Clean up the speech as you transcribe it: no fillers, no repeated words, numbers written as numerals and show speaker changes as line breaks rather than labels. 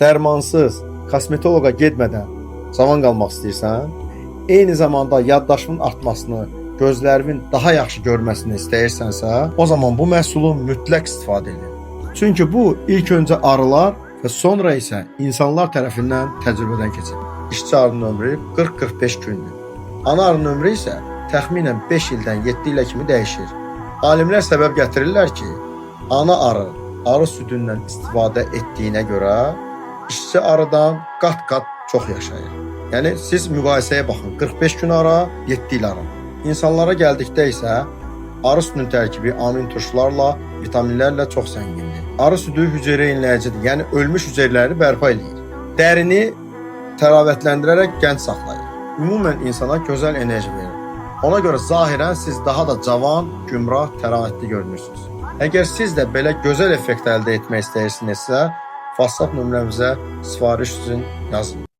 dərmansız kosmetoloqa getmədən cavan qalmaq istəyirsən, eyni zamanda yaddaşının artmasını, gözlərinin daha yaxşı görməsini istəyirsənsə, o zaman bu məhsulu mütləq istifadə edin. Çünki bu ilk öncə arılar və sonra isə insanlar tərəfindən təcrübədən keçir. İşçi arının ömrü 40-45 gündür. Ana arının ömrü isə təxminən 5 ildən 7 ilə kimi dəyişir. Alimlər səbəb gətirirlər ki, ana arı südündən istifadə etdiyinə görə işçi arıdan qat-qat çox yaşayır. Yəni siz müqayisəyə baxın. 45 gün ara, 7 il ara. İnsanlara gəldikdə isə arı südünün tərkibi amin turşularla, vitaminlərlə çox zəngindir. Arı südü hüceyrə yeniləyicidir, yəni ölmüş hüceyrələri bərpa edir. Dərini təravətləndirərək gənc saxlayır. Ümumən insana gözəl enerji verir. Ona görə zahirən siz daha da cavan, gümrah, təravətli görünürsünüz. Əgər siz də belə gözəl effekt əldə etmək istəyirsinizsə, WhatsApp nömrəmizə sifariş üçün yazın.